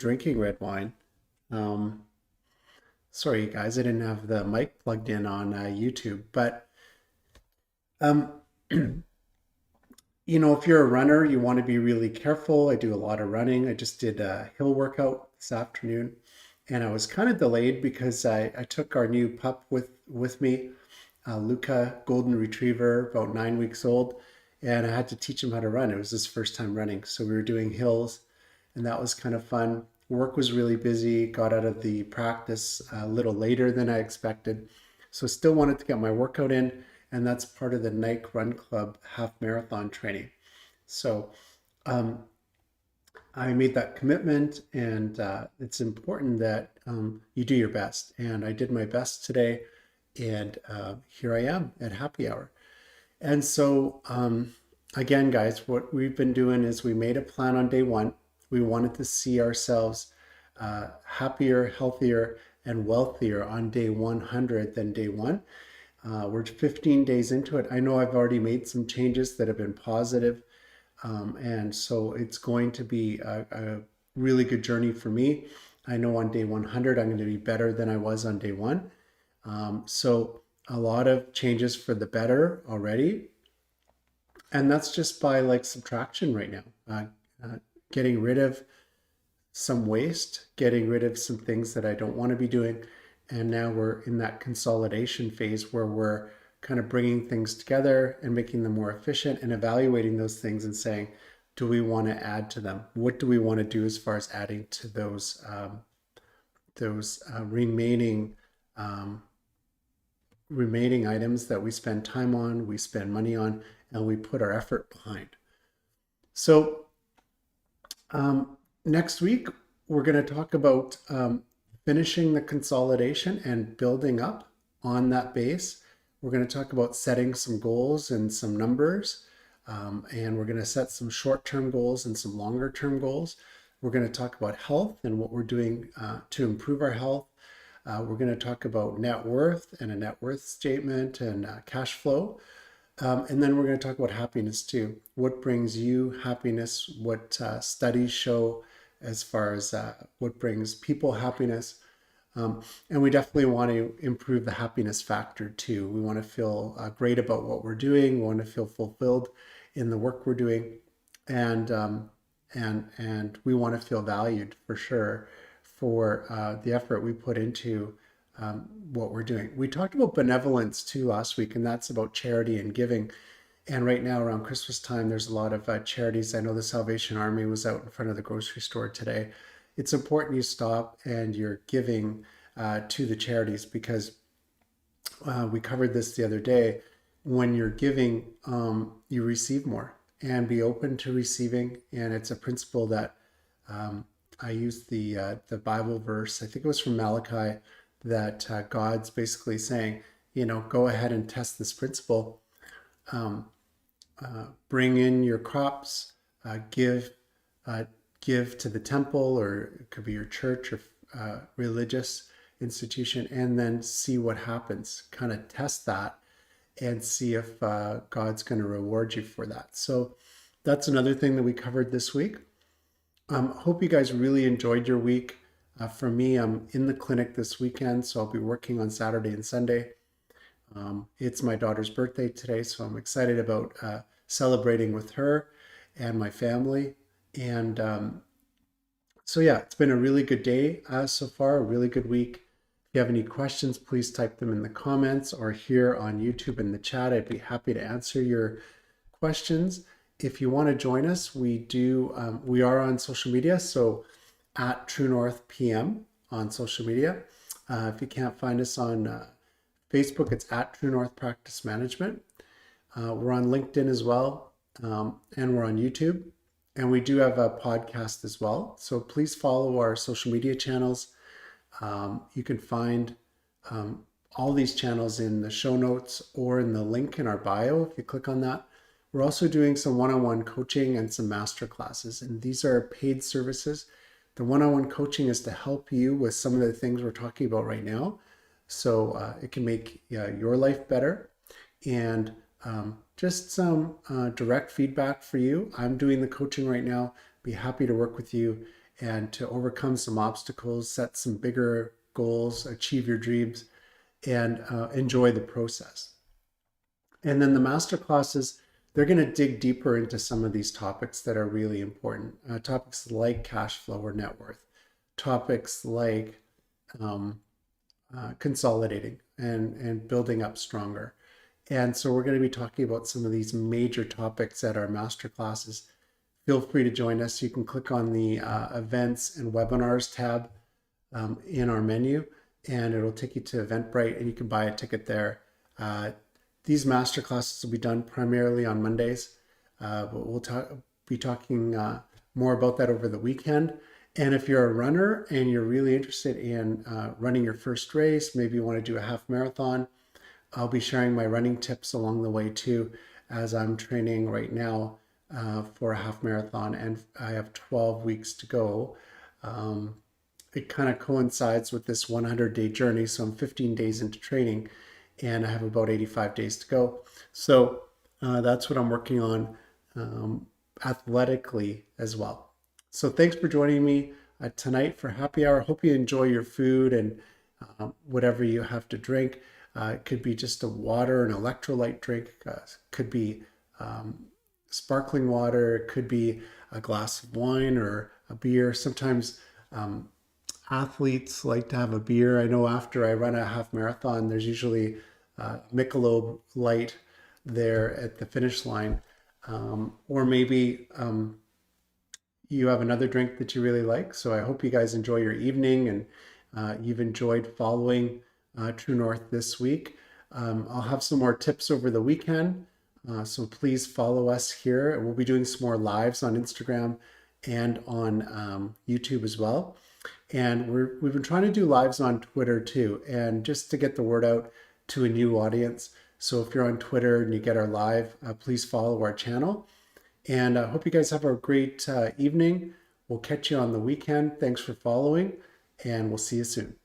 drinking red wine. Um, Sorry, guys, I didn't have the mic plugged in on YouTube. But um, if you're a runner, you want to be really careful. I do a lot of running. I just did a hill workout this afternoon, and I was kind of delayed because I took our new pup with me, Luca, golden retriever, about 9 weeks old, and I had to teach him how to run. It was his first time running, so we were doing hills, and that was kind of fun. Work was really busy. Got out of the practice a little later than I expected, so still wanted to get my workout in, and that's part of the Nike Run Club half marathon training. So um, I made that commitment, and it's important that you do your best. And I did my best today, and here I am at happy hour. And so, again, guys, what we've been doing is we made a plan on day one. We wanted to see ourselves happier, healthier, and wealthier on day 100 than day one. We're 15 days into it. I know I've already made some changes that have been positive, and so it's going to be a really good journey for me. I know on day 100, I'm going to be better than I was on day one. So a lot of changes for the better already. And that's just by like subtraction right now. Getting rid of some waste, getting rid of some things that I don't want to be doing. And now we're in that consolidation phase where we're kind of bringing things together and making them more efficient and evaluating those things and saying, do we want to add to them? What do we want to do as far as adding to those um, remaining items that we spend time on, we spend money on, and we put our effort behind. So next week, we're going to talk about finishing the consolidation and building up on that base. We're going to talk about setting some goals and some numbers, and we're going to set some short-term goals and some longer-term goals. We're going to talk about health and what we're doing to improve our health. We're going to talk about net worth and a net worth statement and cash flow. And then we're going to talk about happiness too. What brings you happiness? What studies show as far as what brings people happiness? And we definitely want to improve the happiness factor too. We want to feel great about what we're doing. We want to feel fulfilled in the work we're doing, and we want to feel valued for sure for the effort we put into what we're doing. We talked about benevolence too last week, and that's about charity and giving. And right now, around Christmas time, there's a lot of charities. I know the Salvation Army was out in front of the grocery store today. It's important you stop and you're giving to the charities because we covered this the other day. When you're giving, you receive more, and be open to receiving. And it's a principle that I used the Bible verse. I think it was from Malachi that God's basically saying, go ahead and test this principle. Bring in your crops, give to the temple, or it could be your church or religious institution, and then see what happens. Kind of test that and see if God's going to reward you for that. So that's another thing that we covered this week. Hope you guys really enjoyed your week. For me, I'm in the clinic this weekend, so I'll be working on Saturday and Sunday. It's my daughter's birthday today, so I'm excited about celebrating with her and my family. And so yeah, it's been a really good day so far, a really good week. If you have any questions, please type them in the comments or here on YouTube in the chat. I'd be happy to answer your questions. If you want to join us, we are on social media, so at True North PM on social media. If you can't find us on Facebook, it's at True North Practice Management. We're on LinkedIn as well, and we're on YouTube. And we do have a podcast as well. So please follow our social media channels. You can find all these channels in the show notes or in the link in our bio if you click on that. We're also doing some one-on-one coaching and some master classes, and these are paid services. The one-on-one coaching is to help you with some of the things we're talking about right now, so it can make your life better. And just some direct feedback for you. I'm doing the coaching right now. Be happy to work with you and to overcome some obstacles, set some bigger goals, achieve your dreams, and enjoy the process. And then the master classes, they're going to dig deeper into some of these topics that are really important. Topics like cash flow or net worth, topics like um, consolidating and building up stronger. And so we're going to be talking about some of these major topics at our master classes. Feel free to join us. You can click on the events and webinars tab in our menu, and it'll take you to Eventbrite, and you can buy a ticket there. These master classes will be done primarily on Mondays, but we'll be talking more about that over the weekend. And if you're a runner and you're really interested in running your first race, maybe you want to do a half marathon, I'll be sharing my running tips along the way too, as I'm training right now for a half marathon, and I have 12 weeks to go. It kind of coincides with this 100-day journey, so I'm 15 days into training, and I have about 85 days to go. So that's what I'm working on athletically as well. So thanks for joining me tonight for happy hour. Hope you enjoy your food and whatever you have to drink. It could be just a water, an electrolyte drink. Could be sparkling water. It could be a glass of wine or a beer. Sometimes athletes like to have a beer. I know after I run a half marathon, there's usually Michelob Light there at the finish line. Or maybe you have another drink that you really like. So I hope you guys enjoy your evening, and you've enjoyed following True North this week. I'll have some more tips over the weekend. So please follow us here. We'll be doing some more lives on Instagram and on YouTube as well. And we've been trying to do lives on Twitter too, and just to get the word out to a new audience. So if you're on Twitter and you get our live, please follow our channel. And I hope you guys have a great evening. We'll catch you on the weekend. Thanks for following, and we'll see you soon.